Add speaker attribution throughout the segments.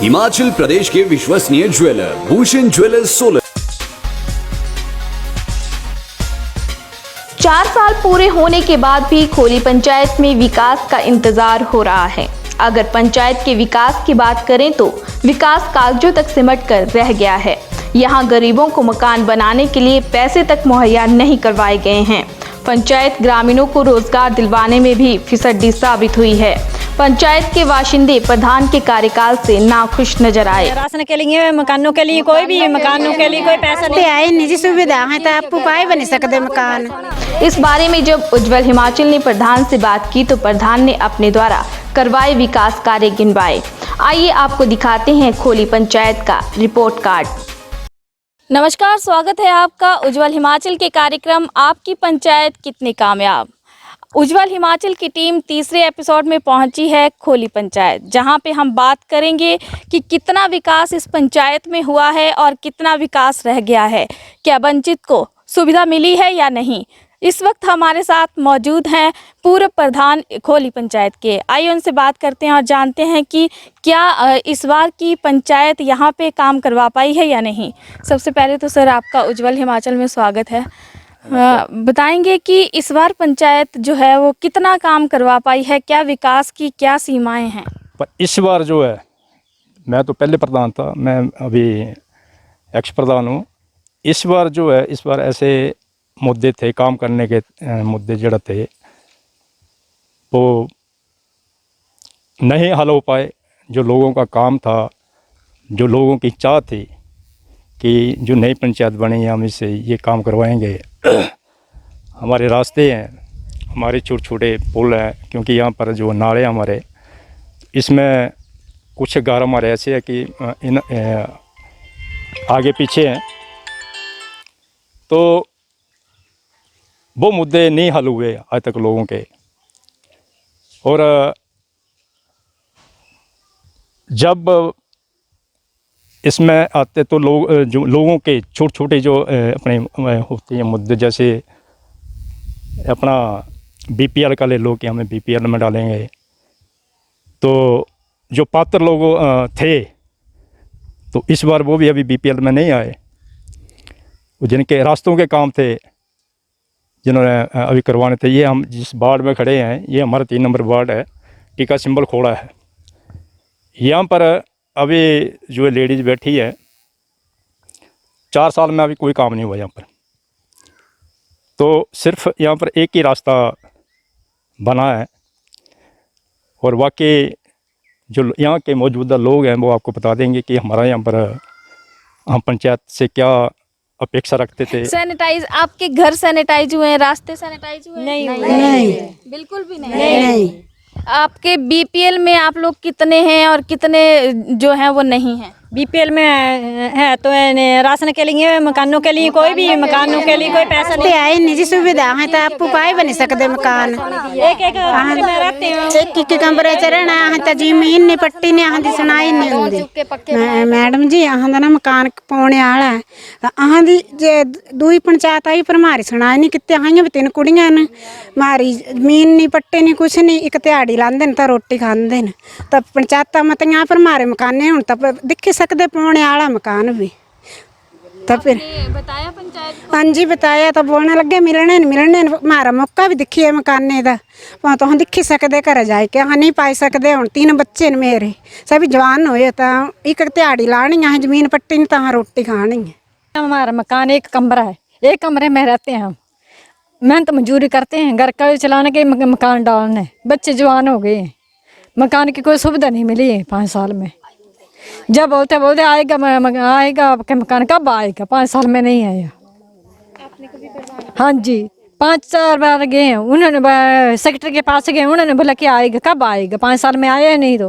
Speaker 1: हिमाचल प्रदेश के विश्वसनीय jeweller Bhushan jewellers Solan.
Speaker 2: 4 साल पूरे होने के बाद भी खोली पंचायत में विकास का इंतजार हो रहा है। अगर पंचायत के विकास की बात करें तो विकास कागजों तक सिमट कर रह गया है। यहाँ गरीबों को मकान बनाने के लिए पैसे तक मुहैया नहीं करवाए गए हैं। पंचायत ग्रामीणों को रोजगार दिलवाने में भी फिसड्डी साबित हुई है। पंचायत के बाशिंदे प्रधान के कार्यकाल से नाखुश नजर आए।
Speaker 3: राशन के लिए, मकानों के लिए, कोई भी मकानों के लिए कोई पैसा नहीं
Speaker 4: आए। निजी सुविधा है तो आप उपाय बन सकते मकान।
Speaker 2: इस बारे में जब उज्जवल हिमाचल ने प्रधान से बात की तो प्रधान ने अपने द्वारा करवाए विकास कार्य गिनवाए। आइए आपको दिखाते हैं खोली पंचायत का रिपोर्ट कार्ड। नमस्कार, स्वागत है आपका उज्जवल हिमाचल के कार्यक्रम आपकी पंचायत कितनी कामयाब। उज्जवल हिमाचल की टीम तीसरे एपिसोड में पहुंची है खोली पंचायत, जहां पे हम बात करेंगे कि कितना विकास इस पंचायत में हुआ है और कितना विकास रह गया है। क्या वंचित को सुविधा मिली है या नहीं। इस वक्त हमारे साथ मौजूद हैं पूर्व प्रधान खोली पंचायत के। आइए उनसे बात करते हैं और जानते हैं कि क्या इस बार की पंचायत यहाँ पे काम करवा पाई है या नहीं। सबसे पहले तो सर आपका उज्जवल हिमाचल में स्वागत है। बताएंगे कि इस बार पंचायत जो है वो कितना काम करवा पाई है, क्या विकास की क्या सीमाएं हैं।
Speaker 5: पर इस बार जो है, मैं तो पहले प्रधान था, मैं अभी एक्स प्रधान हूँ। इस बार जो है, इस बार ऐसे मुद्दे थे, काम करने के मुद्दे जड़ थे वो नहीं हल हो पाए। जो लोगों का काम था, जो लोगों की चाह थी कि जो नई पंचायत बनी हम इससे ये काम करवाएंगे। हमारे रास्ते हैं, हमारे छोटे छोटे पुल हैं, क्योंकि यहाँ पर जो नाले हमारे, इसमें कुछ गार हमारे ऐसे है कि इन आगे पीछे हैं, तो वो मुद्दे नहीं हल हुए आज तक लोगों के। और जब इसमें आते तो लोगों के छोटे छोटे जो अपने होते हैं मुद्दे, जैसे अपना बीपीएल का ले लो कि हमें बीपीएल में डालेंगे, तो जो पात्र लोग थे तो इस बार वो भी अभी बीपीएल में नहीं आए। जिनके रास्तों के काम थे, जिन्होंने अभी करवाने थे। ये हम जिस वार्ड में खड़े हैं, ये हमारा 3 नंबर वार्ड है, टीका सिंबल खोड़ा है। यहाँ पर अभी जो लेडीज़ बैठी है, 4 साल में अभी कोई काम नहीं हुआ यहाँ पर। तो सिर्फ यहाँ पर एक ही रास्ता बना है, और वाकई जो यहाँ के मौजूदा लोग हैं वो आपको बता देंगे कि हमारा यहाँ पर हम पंचायत से क्या अपेक्षा रखते थे।
Speaker 2: सैनिटाइज, आपके घर सैनिटाइज हुए हैं, रास्ते सैनिटाइज हुए हैं?
Speaker 4: नहीं,
Speaker 2: बिल्कुल भी नहीं। आपके बीपीएल में आप लोग कितने हैं और कितने जो हैं वो नहीं हैं?
Speaker 3: बीपीएल में है तो राशन के लिए, मकानों के लिए, कोई भी मकानों के लिए कोई पैसा नहीं
Speaker 4: आए। निजी सुविधा है तो आप उपाय बन सकते मकान।
Speaker 3: एक में रहते हैं,
Speaker 4: एक कमरे च रहना है तो जमीन नहीं पट्टी नहीं आंदी, सुनाई नहीं होंदी। मैडम जी अहां दा ना मकान पाने वाला है, अहां दी जे दूई पंचायत आई पर मारी सुनाई नहीं किते। अहां भी 3 कुड़ियां न, मारी जमीन नहीं पट्टे नहीं कुछ नहीं, एक दिहाड़ी लांदे न तो रोटी खांदे न। तो पंचायत मतियां पर मारे मकाने हुण तो दिख सकते पाने वाला मकान भी। तो फिर
Speaker 2: बताया पंचायत को?
Speaker 4: हाँ जी बताया, तो बोलने लगे मिलने मारा मौका भी दिखिए मकाने का। वहाँ तो हम दिखी सकते घर जाके, हाँ नहीं पाई सकते। हूँ 3 बच्चे न मेरे, सभी जवान होए, तो एक दिहाड़ी लानी है, जमीन पट्टी नहीं तो हाँ रोटी खानी है।
Speaker 3: हमारा मकान 1 कमरा है, 1 कमरे में रहते हैं हम। मेहनत मजदूरी करते हैं, घर का चलाने के, मकान डालने। बच्चे जवान हो गए हैं, मकान की कोई सुविधा नहीं मिली है 5 साल में। जब बोलते बोलते आएगा आएगा आपके मकान, कब आएगा? 5 साल में नहीं आया।
Speaker 2: आपने कभी करवाया?
Speaker 3: हाँ जी, 5-4 बार गए हैं, उन्होंने सेक्रेटरी के पास गए, उन्होंने बोला कि आएगा, कब आएगा? 5 साल में आया नहीं। तो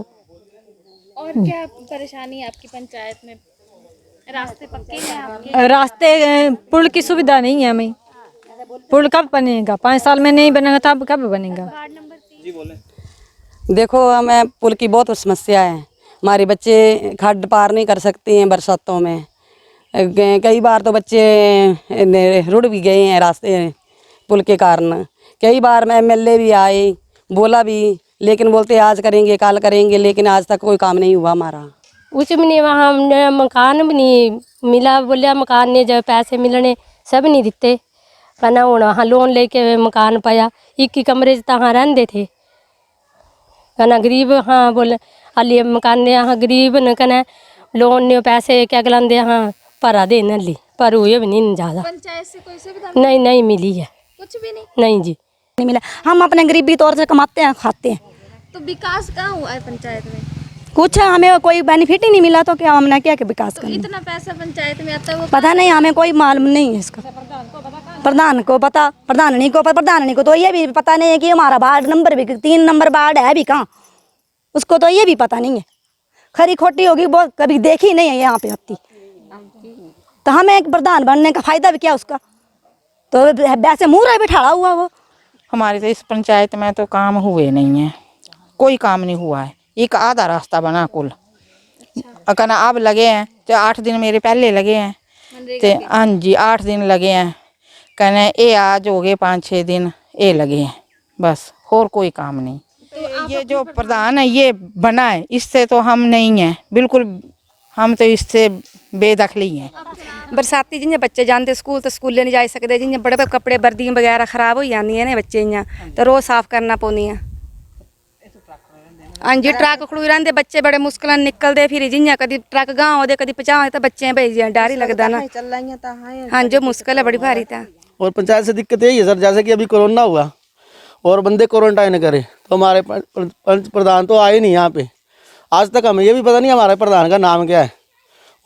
Speaker 2: और क्या परेशानी है आपकी पंचायत में? रास्ते पक्के हैं आपके?
Speaker 3: रास्ते, पुल की सुविधा नहीं है हमें। पुल कब बनेगा? 5 साल में नहीं बनेगा तब कब बनेगा?
Speaker 2: Ward number 3।
Speaker 6: देखो, हमें पुल की बहुत समस्या है। हमारे बच्चे खड्ड पार नहीं कर सकते हैं बरसातों में। कई बार तो बच्चे रुड़ भी गए हैं रास्ते पुल के कारण। कई बार मैं एमएलए भी आए, बोला भी, लेकिन बोलते आज करेंगे कल करेंगे, लेकिन आज तक कोई काम नहीं हुआ हमारा।
Speaker 7: कुछ भी नहीं, वहाँ हमने मकान भी नहीं मिला, बोलिया मकान ने जब पैसे मिलने सब नहीं दिते, कहना हूँ वहाँ लोन लेके मकान पाया, एक ही कमरे तहाँ रहते थे, कहना गरीब हाँ बोले हाली मकान ने यहाँ गरीब न कहना लोन ने पैसे क्या गलांदे हाँ भरा दे न ली पर हुए भी नहीं ज़्यादा।
Speaker 2: पंचायत से कोई सुविधा
Speaker 7: नहीं मिली है,
Speaker 2: कुछ भी नहीं?
Speaker 7: नहीं जी
Speaker 8: नहीं मिला। हम अपने गरीबी तौर से कमाते हैं खाते हैं,
Speaker 2: तो विकास कहाँ हुआ है पंचायत में?
Speaker 8: कुछ हमें कोई बेनिफिट ही नहीं मिला, तो क्या हमने क्या क्या विकास
Speaker 2: तो
Speaker 8: करना।
Speaker 2: इतना पैसा पंचायत में आता है वो
Speaker 8: पता नहीं, हमें कोई मालूम नहीं है इसका। प्रधान को पता, प्रधान को तो ये भी पता नहीं है कि हमारा वार्ड नंबर भी 3 नंबर वार्ड है भी कहाँ, उसको तो ये भी पता नहीं है। खरी खोटी होगी वो कभी देखी नहीं है यहाँ पे आती, तो हमें एक प्रधान बनने का फायदा भी क्या उसका, तो वैसे मुँह रहे बिठाड़ा हुआ वो।
Speaker 9: हमारे तो इस पंचायत में तो काम हुए नहीं है, कोई काम नहीं हुआ है, एक आधा रास्ता बना कुल कहना अब लगे हैं, तो 8 दिन मेरे पहले लगे हैं, तो हाँ जी 8 दिन लगे हैं, कहना ये आज हो गए 5-6 दिन ये लगे हैं, बस और कोई काम नहीं। तो ये जो प्रधान है ये बना है, इससे तो हम नहीं हैं बिल्कुल, हम तो इससे बेदखली हैं।
Speaker 10: बरसाती जियां बच्चे जाते स्कूल तो स्कूले नहीं जा सकते, जियां बड़े बड़े कपड़े वर्दी वगैरह खराब हो जाती है बच्चे इयां तो रोज साफ करना पौनी है। हाँ जी ट्रक खड़ोई रहिंदे बच्चे बड़े मुश्किल निकलते, फिर जियां कभी ट्रक गांव होते कभी पहुंचे तो बच्चे भेज डर ही लगता ना। हाँ जी मुश्किल है बड़ी भारी था।
Speaker 11: और पंचायत से दिक्कत यही है सर, जैसे कि अभी कोरोना हुआ और बंदे क्वारंटाइन करे तो हमारे प्रधान तो आए नहीं यहाँ पे, आज तक हमें ये भी पता नहीं हमारे प्रधान का नाम क्या है।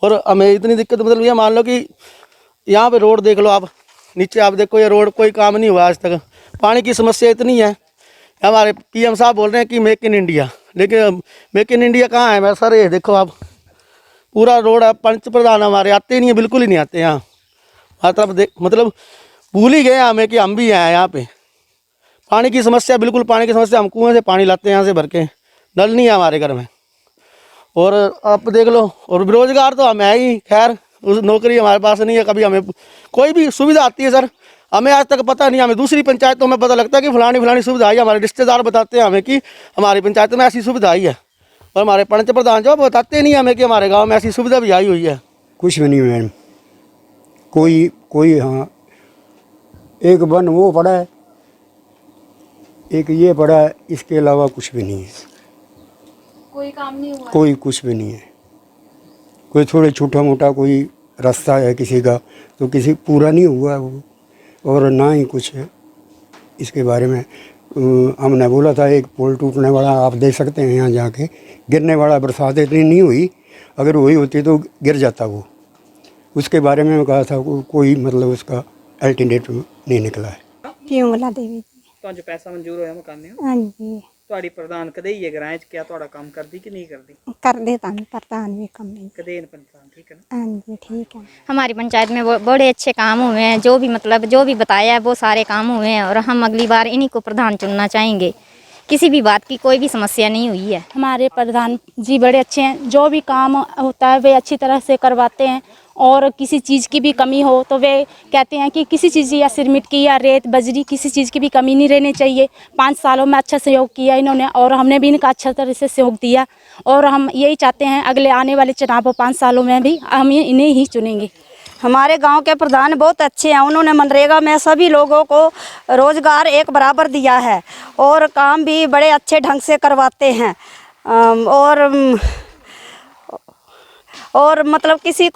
Speaker 11: और हमें इतनी दिक्कत मतलब ये मान लो कि यहाँ पे रोड देख लो आप, नीचे आप देखो ये रोड कोई काम नहीं हुआ आज तक। पानी की समस्या इतनी है, हमारे पीएम साहब बोल रहे हैं कि मेक इन इंडिया, लेकिन मेक इन इंडिया कहाँ है मैं सर, ये देखो आप पूरा रोड है, पंच प्रधान हमारे आते ही नहीं है, बिल्कुल ही नहीं आते यहाँ, मतलब भूल ही गए हमें कि हम भी हैं यहाँ पे। पानी की समस्या, बिल्कुल पानी की समस्या, हम कुएँ से पानी लाते हैं यहाँ से भर के, नल नहीं है हमारे घर में। और आप देख लो, और बेरोजगार तो हम है ही, खैर उस नौकरी हमारे पास नहीं है, कभी हमें कोई भी सुविधा आती है सर हमें आज तक पता नहीं। हमें दूसरी पंचायतों में पता लगता है कि फलानी सुविधा आई, हमारे रिश्तेदार बताते हैं हमें कि हमारी पंचायत में ऐसी सुविधा आई है, और हमारे पंच प्रधान जो बताते नहीं हमें कि हमारे गाँव में ऐसी सुविधा भी आई हुई है।
Speaker 12: कुछ भी नहीं मैडम, कोई हाँ एक वन वो पड़ा है, एक ये पड़ा है, इसके अलावा कुछ भी नहीं है।
Speaker 2: कोई काम नहीं हुआ?
Speaker 12: कोई कुछ भी नहीं है। कोई थोड़े छोटा मोटा कोई रास्ता है किसी का, तो किसी पूरा नहीं हुआ वो, और ना ही कुछ है इसके बारे में। हमने बोला था एक पुल टूटने वाला, आप देख सकते हैं यहाँ जाके, गिरने वाला, बरसात इतनी नहीं हुई, अगर वही होती तो गिर जाता वो, उसके बारे में कहा था कोई मतलब उसका अल्टरनेटिव नहीं निकला है।
Speaker 4: पिंगला देवी
Speaker 13: ਤੁਹਾਨੂੰ ਪੈਸਾ ਮਨਜ਼ੂਰ ਹੋਇਆ ਮਕਾਨ ਦੇ?
Speaker 4: ਹਾਂਜੀ
Speaker 13: ਤੁਹਾਡੀ ਪ੍ਰਧਾਨ ਕਦੇ ਹੀ ਗ੍ਰਾਂਚ ਕਿਆ ਤੁਹਾਡਾ ਕੰਮ ਕਰਦੀ ਕਿ ਨਹੀਂ ਕਰਦੀ?
Speaker 4: ਕਰਦੇ ਤਾਂ प्रधान भी कम नहीं।
Speaker 13: ਕਦੇ ਪ੍ਰਧਾਨ ਠੀਕ ਹੈ ਨਾ?
Speaker 4: हाँ जी ठीक है।
Speaker 14: हमारी पंचायत में बड़े अच्छे काम हुए हैं, जो भी बताया है वो सारे काम हुए हैं, और हम अगली बार इन्हीं को प्रधान चुनना चाहेंगे। किसी भी बात की कोई भी समस्या नहीं हुई है।
Speaker 8: हमारे प्रधान जी बड़े अच्छे हैं, जो भी काम होता है वे अच्छी तरह से करवाते हैं, और किसी चीज़ की भी कमी हो तो वे कहते हैं कि किसी चीज़ या सिरमिट की या रेत बजरी किसी चीज़ की भी कमी नहीं रहनी चाहिए। 5 सालों में अच्छा सहयोग किया इन्होंने, और हमने भी इनका अच्छा तरह से सहयोग दिया, और हम यही चाहते हैं अगले आने वाले चुनाव 5 सालों में भी हम इन्हें ही चुनेंगे।
Speaker 14: हमारे गांव के प्रधान बहुत अच्छे हैं, उन्होंने मनरेगा में सभी लोगों को रोज़गार एक बराबर दिया है, और काम भी बड़े अच्छे ढंग से करवाते हैं, और मतलब किसी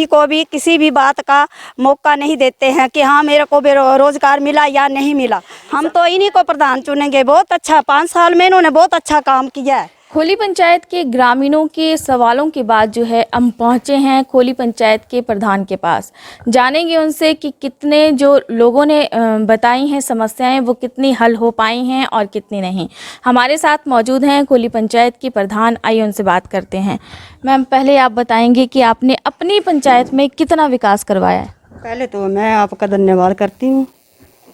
Speaker 14: को भी किसी भी बात का मौका नहीं देते हैं कि हाँ मेरे को रोज़गार मिला या नहीं मिला। हम तो इन्हीं को प्रधान चुनेंगे। बहुत अच्छा 5 साल में इन्होंने बहुत अच्छा काम किया है।
Speaker 2: खोली पंचायत के ग्रामीणों के सवालों के बाद जो है हम पहुंचे हैं खोली पंचायत के प्रधान के पास। जानेंगे उनसे कि कितने जो लोगों ने बताई हैं समस्याएं वो कितनी हल हो पाई हैं और कितनी नहीं। हमारे साथ मौजूद हैं खोली पंचायत के प्रधान, आइए उनसे बात करते हैं। मैम पहले आप बताएंगे कि आपने अपनी पंचायत में कितना विकास करवाया है?
Speaker 6: पहले तो मैं आपका धन्यवाद करती हूँ,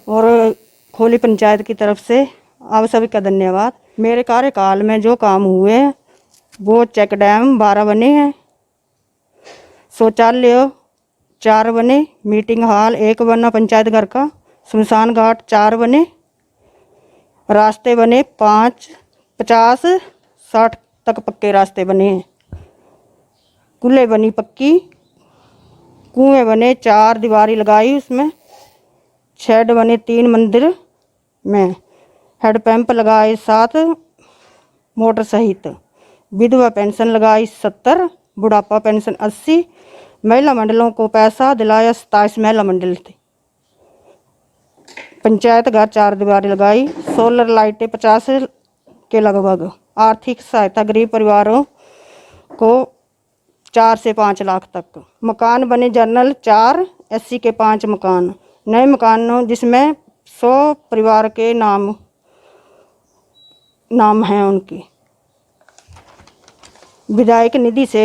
Speaker 6: और खोली पंचायत की तरफ से आप सभी का धन्यवाद। मेरे कार्यकाल में जो काम हुए वो चेक डैम 12 बने हैं, शौचालय 4 बने, मीटिंग हॉल 1 बना पंचायत घर का, शमशान घाट 4 बने, रास्ते बने 50-60 तक पक्के रास्ते बने हैं, कुल्ले बनी पक्की, कुएं बने, 4 दीवारी लगाई उसमें, शेड बने 3 मंदिर में, हैंडपंप लगाए 7 मोटर सहित, विधवा पेंशन लगाई 70, बुढ़ापा पेंशन 80, महिला मंडलों को पैसा दिलाया 27 महिला मंडल थे, पंचायत घर 4 दीवारी लगाई, सोलर लाइटें 50 के लगभग, आर्थिक सहायता गरीब परिवारों को 4 से 5 लाख तक, मकान बने जनरल 4, SC के 5 मकान, नए मकानों जिसमें 100 परिवार के नाम हैं उनके, विधायक निधि से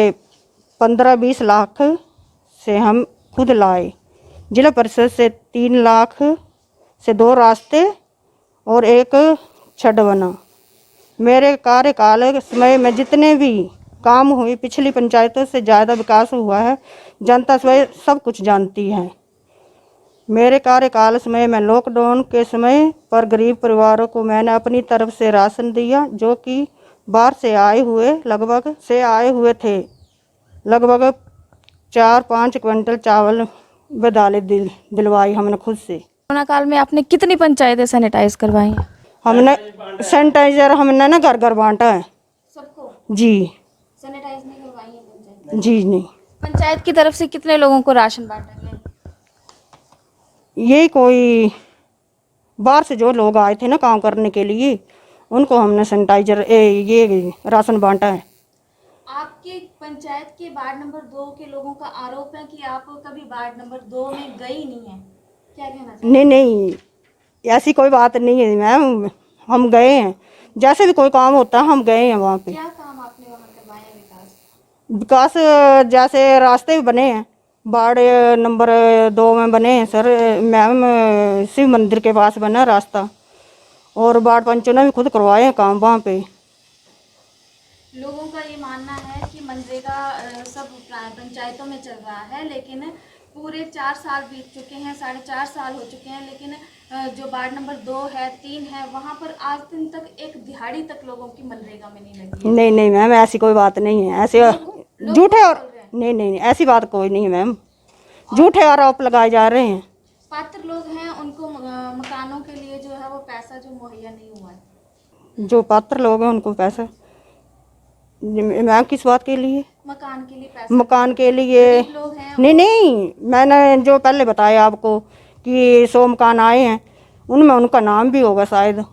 Speaker 6: 15-20 लाख से हम खुद लाए, जिला परिषद से 3 लाख से 2 रास्ते और 1 छड़ बना। मेरे कार्यकाल समय में जितने भी काम हुए पिछली पंचायतों से ज़्यादा विकास हुआ है, जनता स्वयं सब कुछ जानती है। मेरे कार्यकाल समय में लॉकडाउन के समय पर गरीब परिवारों को मैंने अपनी तरफ से राशन दिया, जो कि बाहर से आए हुए थे, लगभग 4-5 क्विंटल चावल व दालें दिलवाई हमने खुद से।
Speaker 2: कोरोना काल में आपने कितनी पंचायतें सैनिटाइज करवाई हैं?
Speaker 6: हमने सैनिटाइजर हमने ना घर घर बांटा है
Speaker 2: सबको।
Speaker 6: जी।
Speaker 2: सैनिटाइज नहीं करवाई है पंचायत?
Speaker 6: जी नहीं।
Speaker 2: पंचायत की तरफ से कितने लोगों को राशन बांटा गया?
Speaker 6: यही कोई बाहर से जो लोग आए थे ना काम करने के लिए, उनको हमने सैनिटाइजर ये राशन बांटा है।
Speaker 2: आपके पंचायत के वार्ड नंबर 2 के लोगों का आरोप है कि आप कभी वार्ड नंबर 2 में गई नहीं है, क्या कहना चाहिए?
Speaker 6: नहीं, ऐसी कोई बात नहीं है मैम, हम गए हैं, जैसे भी कोई काम होता है हम गए हैं वहाँ पे।
Speaker 2: क्या काम आपने वहाँ करवाया?
Speaker 6: विकास जैसे रास्ते भी बने हैं, वार्ड नंबर 2 में बने हैं सर मैम, शिव मंदिर के पास बना रास्ता, और वार्ड पंचों ने भी खुद करवाए हैं काम वहाँ पे।
Speaker 2: लोगों का ये मानना है कि मनरेगा सब पंचायतों में चल रहा है, लेकिन पूरे 4 साल बीत चुके हैं, 4.5 साल हो चुके हैं, लेकिन जो वार्ड नंबर 2 है, 3 है, वहाँ पर आज दिन तक एक दिहाड़ी तक लोगों की मनरेगा में नहीं लगी है।
Speaker 6: नहीं मैम, ऐसी कोई बात नहीं है, ऐसे झूठे और नहीं ऐसी बात कोई नहीं है मैम, झूठे आरोप लगाए जा रहे हैं।
Speaker 2: पात्र लोग हैं, उनको मकानों के लिए जो है वो पैसा जो मुहैया नहीं हुआ है।
Speaker 6: जो पात्र लोग हैं उनको पैसा, मैम किस बात के लिए?
Speaker 2: मकान के लिए पैसा?
Speaker 6: मकान के लिए
Speaker 2: लोग हैं
Speaker 6: नहीं, मैंने जो पहले बताया आपको कि 100 मकान आए हैं, उनमें उनका नाम भी होगा शायद,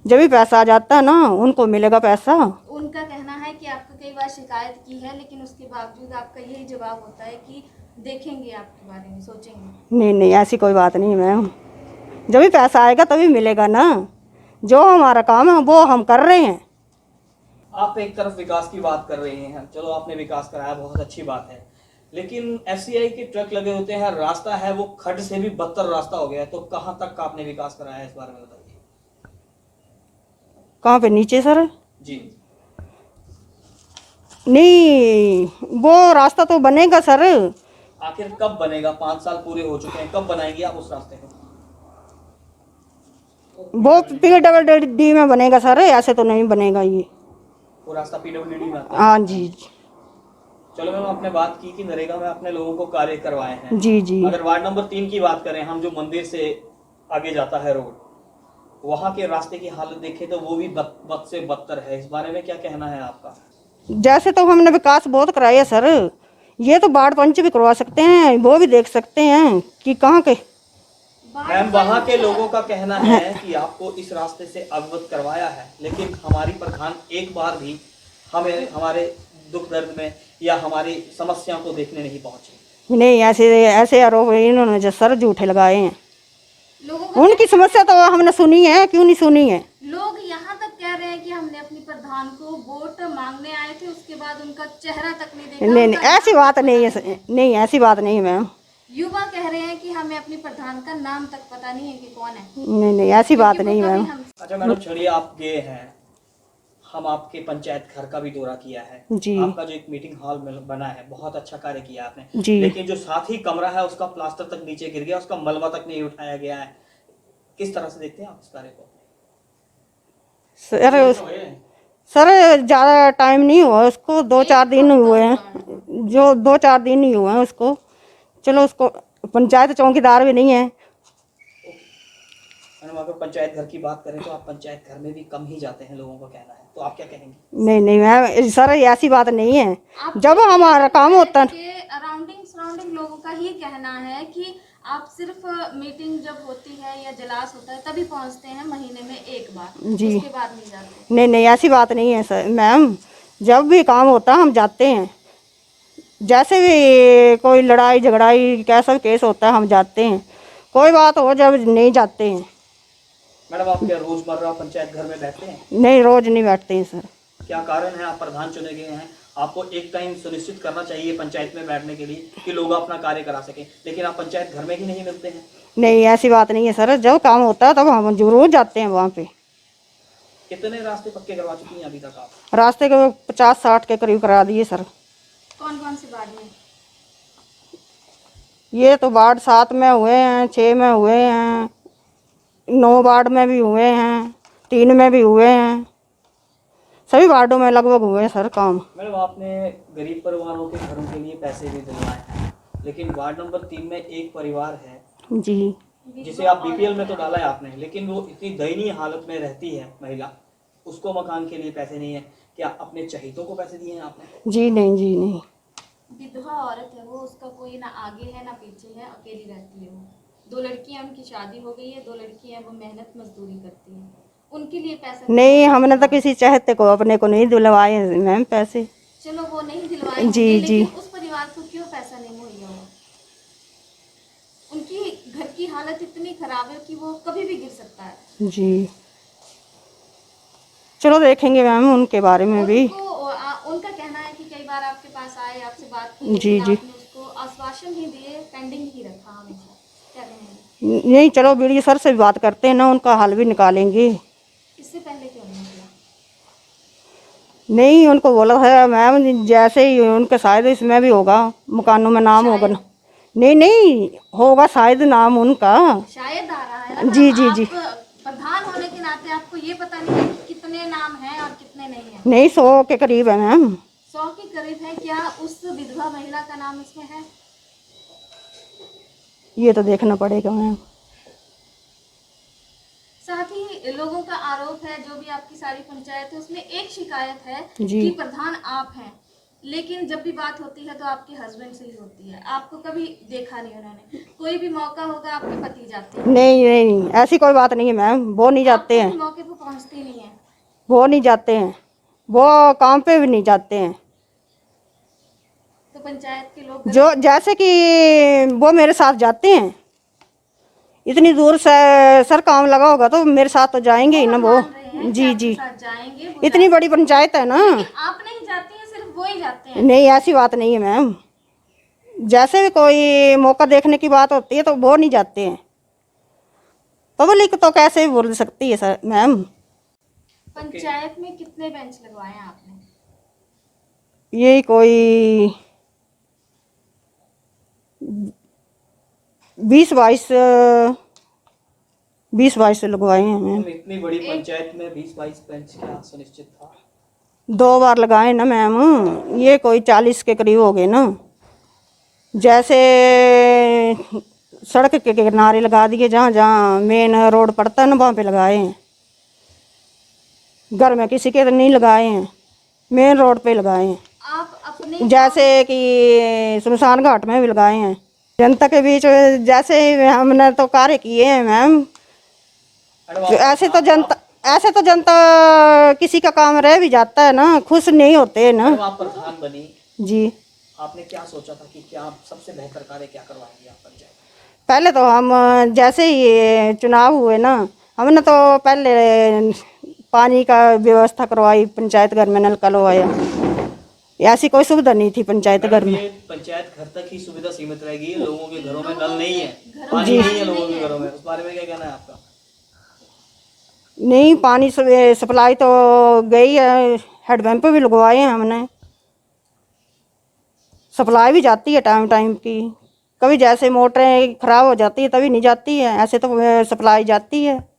Speaker 6: जब भी पैसा आ जाता है ना उनको मिलेगा पैसा।
Speaker 2: उनका कहना है कि आपको कई बार शिकायत की है, लेकिन उसके बावजूद आपका यही जवाब होता है कि देखेंगे, आपके बारे में सोचेंगे।
Speaker 6: नहीं ऐसी कोई बात नहीं मैम, जब भी पैसा आएगा तभी मिलेगा ना, जो हमारा काम है वो हम कर रहे हैं।
Speaker 13: आप एक तरफ विकास की बात कर रहे हैं, चलो आपने विकास कराया, बहुत अच्छी बात है, लेकिन FCI के ट्रक लगे होते हैं, रास्ता है वो खड्ड से भी बदतर रास्ता हो गया है, तो कहाँ तक आपने विकास कराया, इस बारे में बताइए।
Speaker 6: कहाँ पे? नीचे सर
Speaker 13: जी।
Speaker 6: नहीं, वो रास्ता तो बनेगा सर।
Speaker 13: आखिर कब बनेगा? 5 साल पूरे हो चुके हैं, कब बनाएंगे आप उस रास्ते को?
Speaker 6: वो PWD में बनेगा सर, ऐसे तो नहीं बनेगा ये।
Speaker 13: वो रास्ता PWD में आता है?
Speaker 6: हाँ जी।
Speaker 13: चलो मैम, आपने बात की कि नरेगा में अपने लोगों को कार्य करवाए हैं।
Speaker 6: जी।
Speaker 13: अगर वार्ड नंबर 3 की बात करें हम, जो मंदिर से आगे जाता है रोड, वहाँ के रास्ते की हालत देखें तो वो भी बद से बदतर है, इस बारे में क्या कहना है आपका?
Speaker 6: जैसे तो हमने विकास बहुत कराया है सर, ये तो वार्ड पंच भी करवा सकते हैं, वो भी देख सकते हैं कि कहाँ के।
Speaker 13: मैम, वहाँ के लोगों का कहना है कि आपको इस रास्ते से अवगत करवाया है, लेकिन हमारी प्रधान एक बार भी हमें हमारे दुख दर्द में या हमारी समस्याओं को देखने नहीं पहुंचे।
Speaker 6: नहीं, ऐसे आरोप इन्होंने जो सर झूठे लगाए हैं। उनकी समस्या तो हमने सुनी है, क्यों नहीं सुनी है?
Speaker 2: लोग यहाँ तक कह रहे हैं कि हमने अपनी प्रधान को वोट मांगने आए थे, उसके बाद उनका चेहरा तक नहीं देखा।
Speaker 6: नहीं ऐसी बात नहीं है, नहीं ऐसी बात नहीं है मैम।
Speaker 2: युवा कह रहे हैं कि हमें अपनी प्रधान का नाम तक पता नहीं है कि कौन है।
Speaker 6: नहीं ऐसी बात नहीं मैम।
Speaker 13: अच्छा मैडम, चलिए आप गए हैं, हम आपके पंचायत घर का भी दौरा किया है
Speaker 6: जी।
Speaker 13: आपका जो एक मीटिंग हॉल बना है, बहुत अच्छा कार्य किया आपने
Speaker 6: जी।
Speaker 13: लेकिन जो साथ ही कमरा है उसका प्लास्टर तक नीचे गिर गया, उसका मलबा तक नहीं उठाया गया है, किस तरह से देखते हैं आप इस कार्य को?
Speaker 4: सर ज़्यादा टाइम नहीं हुआ उसको, 2-4 दिन हुए हैं, जो 2-4 दिन ही हुए हैं उसको। चलो उसको पंचायत चौकीदार भी नहीं है।
Speaker 13: मैडम अगर पंचायत घर की बात करें तो आप पंचायत घर में भी कम ही जाते हैं, लोगों का कहना है, तो आप क्या कहेंगे?
Speaker 4: नहीं नहीं मैम, सर ऐसी बात नहीं है। जब हमारा काम होता है,
Speaker 2: सराउंडिंग लोगों का ही कहना है कि आप सिर्फ मीटिंग जब होती है या जलास होता है तभी पहुंचते हैं, महीने में एक बार,
Speaker 4: जी
Speaker 2: उसके बाद नहीं जाते।
Speaker 4: नहीं नहीं ऐसी बात नहीं है सर मैम, जब भी काम होता है हम जाते हैं। जैसे भी कोई लड़ाई झगड़ाई कैसा भी केस होता है हम जाते हैं, कोई बात हो जब नहीं जाते हैं।
Speaker 13: मैडम आप क्या रोजमर्रा पंचायत घर में बैठते हैं?
Speaker 4: नहीं, रोज नहीं बैठते हैं सर।
Speaker 13: क्या कारण है? आप प्रधान चुने गए हैं, आपको एक टाइम सुनिश्चित करना चाहिए पंचायत में बैठने के लिए कि लोग अपना कार्य करा सकें, लेकिन आप पंचायत घर में ही नहीं मिलते हैं।
Speaker 4: नहीं ऐसी बात नहीं है सर, जब काम होता है तब हम जरूर जाते हैं वहाँ पे।
Speaker 13: कितने रास्ते पक्के करवा चुकी हैं अभी तक आप?
Speaker 4: रास्ते को 50-60 के करीब करा दिए सर।
Speaker 2: कौन कौन सी वार्ड में?
Speaker 4: ये तो वार्ड 7 में हुए हैं, 6 में हुए हैं, 9 वार्ड में भी हुए हैं, 3 में भी हुए हैं, सभी वार्डों में लगभग हुए हैं सर काम।
Speaker 13: मैडम आपने गरीब परिवारों के घरों के लिए पैसे भी दिलवाए हैं, लेकिन वार्ड नंबर 3 में एक परिवार है
Speaker 4: जी,
Speaker 13: जिसे आप बीपीएल में तो डाला है आपने, लेकिन वो इतनी दयनीय हालत में रहती है महिला, उसको मकान के लिए पैसे नहीं है। क्या अपने चहेतों को पैसे दिए हैं आपने?
Speaker 4: जी नहीं, जी नहीं।
Speaker 2: विधवा औरत है वो, उसका कोई ना आगे है ना पीछे है, अकेली रहती है वो। 2 लड़कियां, उनकी शादी हो गई है, 2 लड़कियां, वो मेहनत मजदूरी करती हैं, उनके लिए पैसा
Speaker 4: नहीं, हमने तो किसी चाहते को अपने को नहीं दिलवाए मैम पैसे।
Speaker 2: चलो वो नहीं दिलवाए
Speaker 4: जी जी,
Speaker 2: लेकिन उस परिवार को क्यों पैसा नहीं मुहैया हुआ? उनकी घर की हालत इतनी खराब है कि वो कभी भी गिर सकता है।
Speaker 4: जी चलो देखेंगे मैम उनके बारे में भी।
Speaker 2: उनका कहना है कि कई बार आपके पास आए, आपसे बात की,
Speaker 4: जी जी,
Speaker 2: आपने उसको आश्वासन ही दिए, पेंडिंग ही रखा हमेशा। क्या कहेंगे?
Speaker 4: नहीं चलो बीडी सर से भी बात करते हैं ना, उनका हल भी निकालेंगे।
Speaker 2: इससे पहले क्यों नहीं किया?
Speaker 4: नहीं, उनको बोला है मैम जैसे ही उनके शायद इसमें भी होगा, मकानों में नाम होगा ना। नहीं नहीं होगा शायद नाम उनका,
Speaker 2: शायद आ रहा है ना।
Speaker 4: जी जी जी।
Speaker 2: प्रधान होने के नाते आपको ये पता नहीं है कितने नाम हैं और कितने नहीं है?
Speaker 4: नहीं 100 के करीब है मैम।
Speaker 2: 100 के करीब है। क्या उस विधवा महिला का नाम इसमें है?
Speaker 4: ये तो देखना पड़ेगा मैम।
Speaker 2: साथ ही लोगों का आरोप है, जो भी आपकी सारी पंचायत है उसमें एक शिकायत है
Speaker 4: जी,
Speaker 2: कि प्रधान आप हैं, लेकिन जब भी बात होती है तो आपके हस्बैंड से ही होती है। आपको कभी देखा नहीं उन्होंने? कोई भी मौका होगा आपके पति जाते हैं?
Speaker 4: नहीं नहीं ऐसी कोई बात नहीं है मैम, वो नहीं जाते हैं,
Speaker 2: मौके पर पहुंचती नहीं है,
Speaker 4: वो नहीं जाते हैं, वो काम पे भी नहीं जाते हैं।
Speaker 2: तो पंचायत के लोग
Speaker 4: जो जैसे कि वो मेरे साथ जाते हैं, इतनी दूर से सर काम लगा होगा तो मेरे साथ तो जाएंगे ही ना वो। जी जी,
Speaker 2: जाएंगे,
Speaker 4: इतनी बड़ी पंचायत है ना।
Speaker 2: आप नहीं जाती हैं, सिर्फ वो ही जाते हैं?
Speaker 4: नहीं ऐसी बात नहीं है मैम, जैसे भी कोई मौका देखने की बात होती है तो वो नहीं जाते हैं। पब्लिक तो कैसे भी बोल सकती है सर मैम।
Speaker 2: पंचायत में कितने बेंच लगवाए हैं आपने?
Speaker 4: यही कोई 20-22 लगवाए हैं मैम।
Speaker 13: इतनी बड़ी पंचायत में 20-22 बेंच क्या सुनिश्चित था?
Speaker 4: 2 बार लगाए ना मैम, ये कोई 40 के करीब हो गए ना। जैसे सड़क के किनारे लगा दिए, जहाँ जहाँ मेन रोड पड़ता है ना वहाँ पे लगाए हैं। घर में किसी के नहीं लगाए हैं, मेन रोड पे लगाए हैं।
Speaker 2: आप अपने
Speaker 4: जैसे कि शमशान घाट में भी लगाए हैं। जनता के बीच जैसे हमने तो कार्य किए हैं मैम। ऐसे तो जनता किसी का काम रह भी जाता है ना, खुश नहीं होते है ना।
Speaker 13: आप प्रधान बनी
Speaker 4: जी,
Speaker 13: आपने क्या सोचा था कि क्या सबसे बेहतर कार्य क्या करवाएंगे आप पंचायत?
Speaker 4: पहले तो हम जैसे ही चुनाव हुए ना, हमने तो पहले पानी का व्यवस्था करवाई, पंचायत घर में नल लगवाया। ऐसी कोई सुविधा नहीं थी पंचायत घर में।
Speaker 13: पंचायत घर तक ही सुविधा सीमित रहेगी, लोगों के घरों में नल नहीं है, पानी नहीं है लोगों के घरों में, उस बारे में क्या कहना है आपका?
Speaker 4: नहीं, पानी सप्लाई तो गई है, हैंडपम्प भी लगवाए हैं हमने, सप्लाई भी जाती है टाइम टाइम की। कभी जैसे मोटरें ख़राब हो जाती है तभी नहीं जाती है, ऐसे तो सप्लाई जाती है।